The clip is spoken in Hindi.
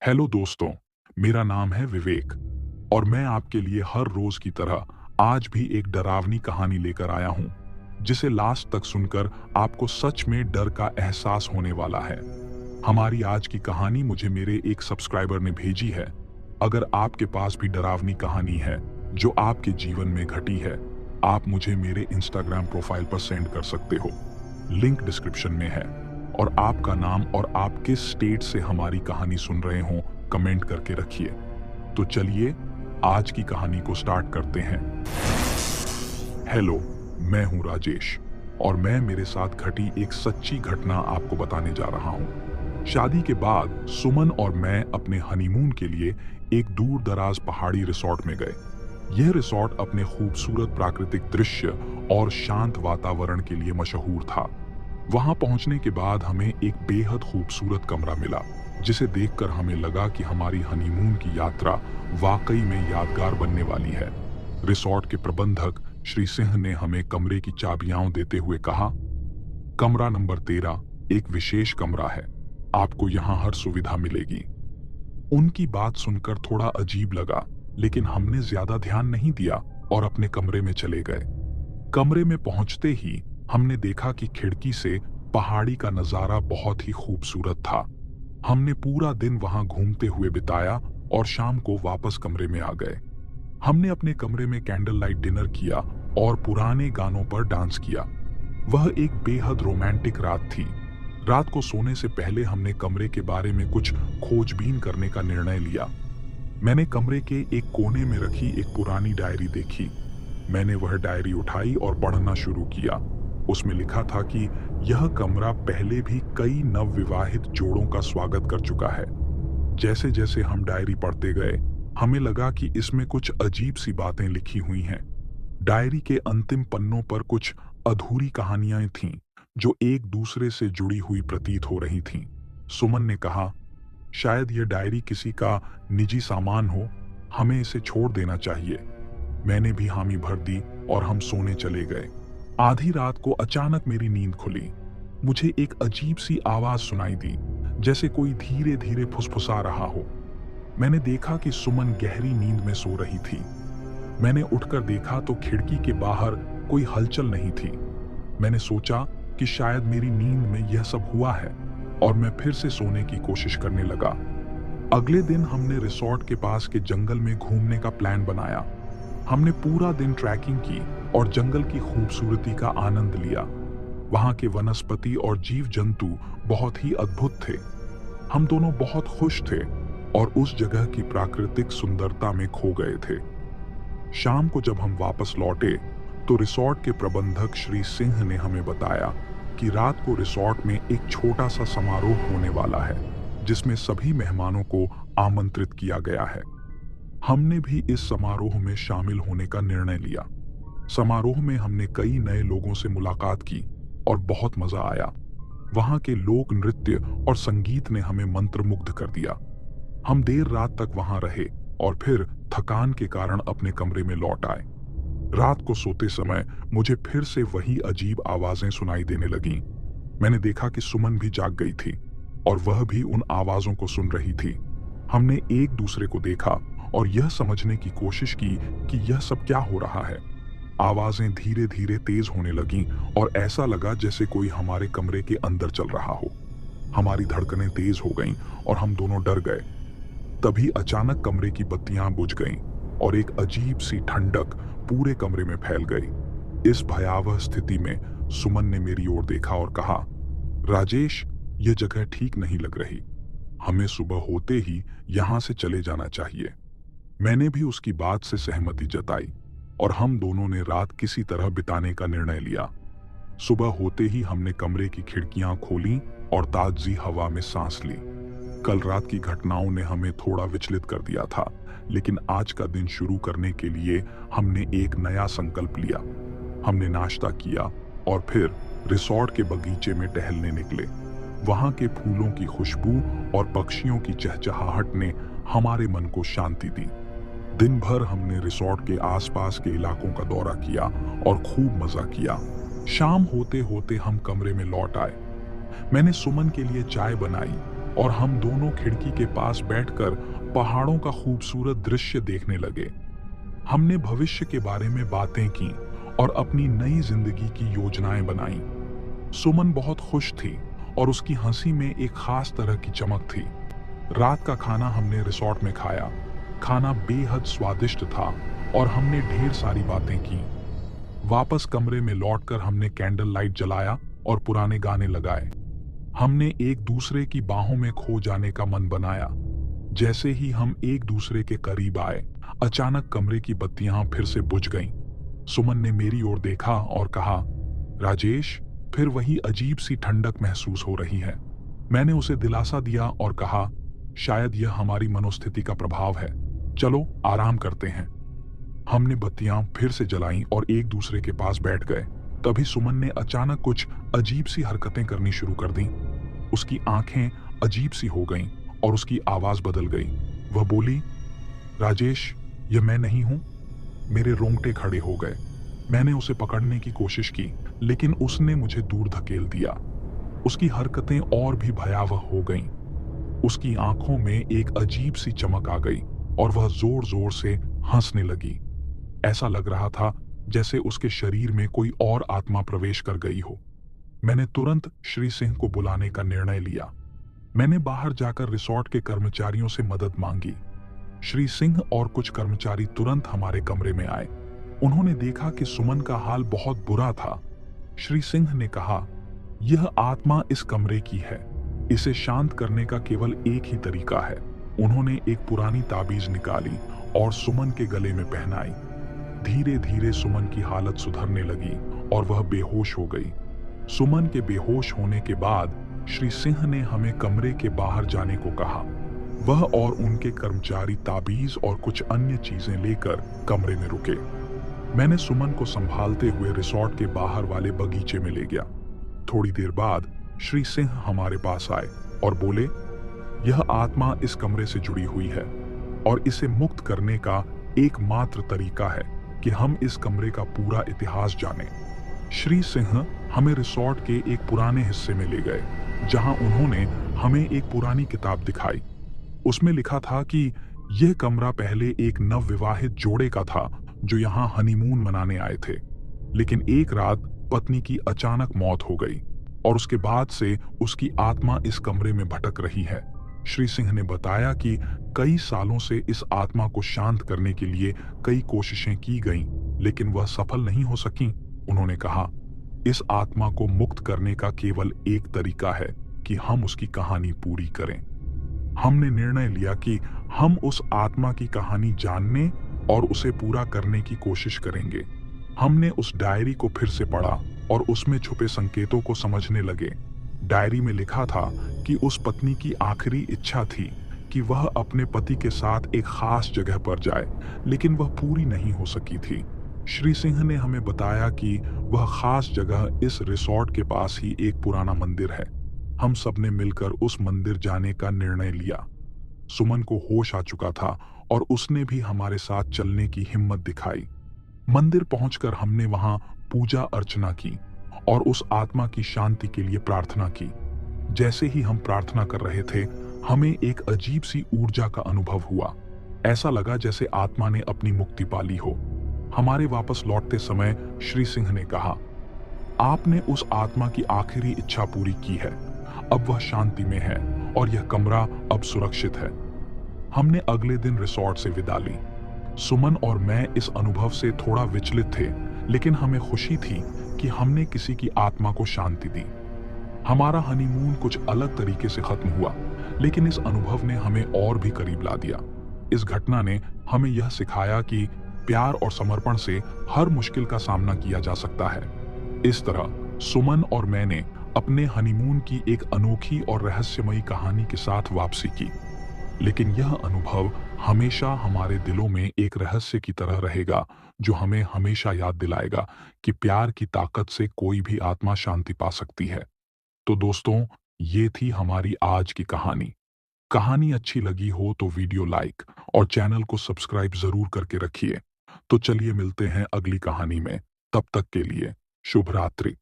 हेलो दोस्तों, मेरा नाम है विवेक और मैं आपके लिए हर रोज की तरह आज भी एक डरावनी कहानी लेकर आया हूं, जिसे लास्ट तक सुनकर आपको सच में डर का एहसास होने वाला है। हमारी आज की कहानी मुझे मेरे एक सब्सक्राइबर ने भेजी है। अगर आपके पास भी डरावनी कहानी है जो आपके जीवन में घटी है, आप मुझे मेरे इंस्टाग्राम प्रोफाइल पर सेंड कर सकते हो। लिंक डिस्क्रिप्शन में है। और आपका नाम और आप किस स्टेट से हमारी कहानी सुन रहे हो कमेंट करके रखिए। तो चलिए आज की कहानी को स्टार्ट करते हैं। हेलो, मैं हूं राजेश और मैं मेरे साथ घटी एक सच्ची घटना आपको बताने जा रहा हूं। शादी के बाद सुमन और मैं अपने हनीमून के लिए एक दूर दराज पहाड़ी रिसोर्ट में गए। यह रिसोर्ट अपने खूबसूरत प्राकृतिक दृश्य और शांत वातावरण के लिए मशहूर था। वहां पहुंचने के बाद हमें एक बेहद खूबसूरत कमरा मिला, जिसे देखकर हमें लगा कि हमारी हनीमून की यात्रा वाकई में यादगार बनने वाली है। रिसोर्ट के प्रबंधक श्री सिंह ने हमें कमरे की चाबियां देते हुए कहा, कमरा नंबर 13 एक विशेष कमरा है, आपको यहाँ हर सुविधा मिलेगी। उनकी बात सुनकर थोड़ा अजीब लगा, लेकिन हमने ज्यादा ध्यान नहीं दिया और अपने कमरे में चले गए। कमरे में पहुंचते ही हमने देखा कि खिड़की से पहाड़ी का नजारा बहुत ही खूबसूरत था। हमने पूरा दिन वहां घूमते हुए बिताया और शाम को वापस कमरे में आ गए। हमने अपने कमरे में कैंडल लाइट डिनर किया और पुराने गानों पर डांस किया। वह एक बेहद रोमांटिक रात थी। रात को सोने से पहले हमने कमरे के बारे में कुछ खोजबीन करने का निर्णय लिया। मैंने कमरे के एक कोने में रखी एक पुरानी डायरी देखी। मैंने वह डायरी उठाई और पढ़ना शुरू किया। उसमें लिखा था कि यह कमरा पहले भी कई नवविवाहित जोड़ों का स्वागत कर चुका है। जैसे जैसे हम डायरी पढ़ते गए, हमें लगा कि इसमें कुछ अजीब सी बातें लिखी हुई हैं। डायरी के अंतिम पन्नों पर कुछ अधूरी कहानियां थीं, जो एक दूसरे से जुड़ी हुई प्रतीत हो रही थीं। सुमन ने कहा, शायद यह डायरी किसी का निजी सामान हो, हमें इसे छोड़ देना चाहिए। मैंने भी हामी भर दी और हम सोने चले गए। आधी रात को अचानक मेरी नींद खुली। मुझे एक अजीब सी आवाज सुनाई दी, जैसे कोई धीरे धीरे फुसफुसा रहा हो। मैंने देखा कि सुमन गहरी नींद में सो रही थी। मैंने उठकर देखा तो खिड़की के बाहर कोई हलचल नहीं थी। मैंने सोचा कि शायद मेरी नींद में यह सब हुआ है और मैं फिर से सोने की कोशिश करने लगा। अगले दिन हमने रिसोर्ट के पास के जंगल में घूमने का प्लान बनाया। हमने पूरा दिन ट्रैकिंग की और जंगल की खूबसूरती का आनंद लिया। वहां के वनस्पति और जीव जंतु बहुत ही अद्भुत थे। हम दोनों बहुत खुश थे और उस जगह की प्राकृतिक सुंदरता में खो गए थे। शाम को जब हम वापस लौटे तो रिसोर्ट के प्रबंधक श्री सिंह ने हमें बताया कि रात को रिसोर्ट में एक छोटा सा समारोह होने वाला है, जिसमें सभी मेहमानों को आमंत्रित किया गया है। हमने भी इस समारोह में शामिल होने का निर्णय लिया। समारोह में हमने कई नए लोगों से मुलाकात की और बहुत मजा आया। वहां के लोक नृत्य और संगीत ने हमें मंत्रमुग्ध कर दिया। हम देर रात तक वहां रहे और फिर थकान के कारण अपने कमरे में लौट आए। रात को सोते समय मुझे फिर से वही अजीब आवाजें सुनाई देने लगीं। मैंने देखा कि सुमन भी जाग गई थी और वह भी उन आवाजों को सुन रही थी। हमने एक दूसरे को देखा और यह समझने की कोशिश की कि यह सब क्या हो रहा है। आवाजें धीरे धीरे तेज होने लगीं और ऐसा लगा जैसे कोई हमारे कमरे के अंदर चल रहा हो। हमारी धड़कनें तेज हो गईं और हम दोनों डर गए। तभी अचानक कमरे की बत्तियां बुझ गईं और एक अजीब सी ठंडक पूरे कमरे में फैल गई। इस भयावह स्थिति में सुमन ने मेरी ओर देखा और कहा, राजेश, यह जगह ठीक नहीं लग रही। हमें सुबह होते ही यहां से चले जाना चाहिए। मैंने भी उसकी बात से सहमति जताई और हम दोनों ने रात किसी तरह बिताने का निर्णय लिया। सुबह होते ही हमने कमरे की खिड़कियां खोलीं और ताजी हवा में सांस ली। कल रात की घटनाओं ने हमें थोड़ा विचलित कर दिया था, लेकिन आज का दिन शुरू करने के लिए हमने एक नया संकल्प लिया। हमने नाश्ता किया और फिर रिसोर्ट के बगीचे में टहलने निकले। वहां के फूलों की खुशबू और पक्षियों की चहचहाहट ने हमारे मन को शांति दी। दिन भर हमने रिसोर्ट के आसपास के इलाकों का दौरा किया और खूब मजा किया। शाम होते होते हम कमरे में लौट आए। मैंने सुमन के लिए चाय बनाई और हम दोनों खिड़की के पास बैठकर पहाड़ों का खूबसूरत दृश्य देखने लगे। हमने भविष्य के बारे में बातें की और अपनी नई जिंदगी की योजनाएं बनाई। सुमन बहुत खुश थी और उसकी हंसी में एक खास तरह की चमक थी। रात का खाना हमने रिसोर्ट में खाया। खाना बेहद स्वादिष्ट था और हमने ढेर सारी बातें की। वापस कमरे में लौटकर हमने कैंडल लाइट जलाया और पुराने गाने लगाए। हमने एक दूसरे की बाहों में खो जाने का मन बनाया। जैसे ही हम एक दूसरे के करीब आए, अचानक कमरे की बत्तियां फिर से बुझ गईं। सुमन ने मेरी ओर देखा और कहा, राजेश, फिर वही अजीब सी ठंडक महसूस हो रही है। मैंने उसे दिलासा दिया और कहा, शायद यह हमारी मनोस्थिति का प्रभाव है। चलो आराम करते हैं। हमने बत्तियां फिर से जलाईं और एक दूसरे के पास बैठ गए। तभी सुमन ने अचानक कुछ अजीब सी हरकतें करनी शुरू कर दी। उसकी आंखें अजीब सी हो गईं और उसकी आवाज बदल गई। वह बोली, राजेश, यह मैं नहीं हूं। मेरे रोंगटे खड़े हो गए। मैंने उसे पकड़ने की कोशिश की, लेकिन उसने मुझे दूर धकेल दिया। उसकी हरकतें और भी भयावह हो गईं। उसकी आंखों में एक अजीब सी चमक आ गई और वह जोर जोर से हंसने लगी। ऐसा लग रहा था जैसे उसके शरीर में कोई और आत्मा प्रवेश कर गई हो। मैंने तुरंत श्री सिंह को बुलाने का निर्णय लिया। मैंने बाहर जाकर रिसोर्ट के कर्मचारियों से मदद मांगी। श्री सिंह और कुछ कर्मचारी तुरंत हमारे कमरे में आए। उन्होंने देखा कि सुमन का हाल बहुत बुरा था। श्री सिंह ने कहा, यह आत्मा इस कमरे की है। इसे शांत करने का केवल एक ही तरीका है। उन्होंने एक पुरानी ताबीज निकाली और सुमन के गले में पहनाई। धीरे धीरे सुमन की हालत सुधरने लगी और वह बेहोश हो गई। सुमन के बेहोश होने के बाद श्री सिंह ने हमें कमरे के बाहर जाने को कहा। वह और उनके कर्मचारी ताबीज और कुछ अन्य चीजें लेकर कमरे में रुके। मैंने सुमन को संभालते हुए रिसोर्ट के बाहर वाले बगीचे में ले गया। थोड़ी देर बाद श्री सिंह हमारे पास आए और बोले, यह आत्मा इस कमरे से जुड़ी हुई है और इसे मुक्त करने का एकमात्र तरीका है कि हम इस कमरे का पूरा इतिहास जानें। श्री सिंह हमें रिसोर्ट के एक पुराने हिस्से में ले गए, जहां उन्होंने हमें एक पुरानी किताब दिखाई। उसमें लिखा था कि यह कमरा पहले एक नवविवाहित जोड़े का था जो यहां हनीमून मनाने आए थे। लेकिन एक रात पत्नी की अचानक मौत हो गई और उसके बाद से उसकी आत्मा इस कमरे में भटक रही है। श्री सिंह ने बताया कि कई सालों से इस आत्मा को शांत करने के लिए कई कोशिशें की गईं, लेकिन वह सफल नहीं हो सकीं। उन्होंने कहा, इस आत्मा को मुक्त करने का केवल एक तरीका है कि हम उसकी कहानी पूरी करें। हमने निर्णय लिया कि हम उस आत्मा की कहानी जानने और उसे पूरा करने की कोशिश करेंगे। हमने उस डायरी को फिर से पढ़ा और उसमें छुपे संकेतों को समझने लगे। डायरी में लिखा था कि उस पत्नी की आखिरी इच्छा थी कि वह अपने पति के साथ एक खास जगह पर जाए, लेकिन वह पूरी नहीं हो सकी थी। श्री सिंह ने हमें बताया कि वह खास जगह इस रिसोर्ट के पास ही एक पुराना मंदिर है। हम सबने मिलकर उस मंदिर जाने का निर्णय लिया। सुमन को होश आ चुका था और उसने भी हमारे साथ चलने की हिम्मत दिखाई। मंदिर पहुंचकर हमने वहां पूजा अर्चना की और उस आत्मा की शांति के लिए प्रार्थना की। जैसे ही हम प्रार्थना कर रहे थे, हमें एक अजीब सी ऊर्जा का अनुभव हुआ। ऐसा लगा जैसे आत्मा ने अपनी मुक्ति पाली हो। हमारे वापस लौटते समय श्री सिंह ने कहा, आपने उस आत्मा की आखिरी इच्छा पूरी की है। अब वह शांति में है और यह कमरा अब सुरक्षित है। हमने अगले दिन रिसोर्ट से विदा ली। सुमन और मैं इस अनुभव से थोड़ा विचलित थे, लेकिन हमें खुशी थी कि हमने किसी की आत्मा को शांति दी। हमारा हनीमून कुछ अलग तरीके से खत्म हुआ, लेकिन इस अनुभव ने हमें और भी करीब ला दिया। इस घटना ने हमें यह सिखाया कि प्यार और समर्पण से हर मुश्किल का सामना किया जा सकता है। इस तरह सुमन और मैंने अपने हनीमून की एक अनोखी और रहस्यमयी कहानी के साथ वापसी की। लेकिन यह अनुभव हमेशा हमारे दिलों में एक रहस्य की तरह रहेगा, जो हमें हमेशा याद दिलाएगा कि प्यार की ताकत से कोई भी आत्मा शांति पा सकती है। तो दोस्तों, ये थी हमारी आज की कहानी। कहानी अच्छी लगी हो तो वीडियो लाइक और चैनल को सब्सक्राइब जरूर करके रखिए। तो चलिए मिलते हैं अगली कहानी में। तब तक के लिए शुभ रात्रि।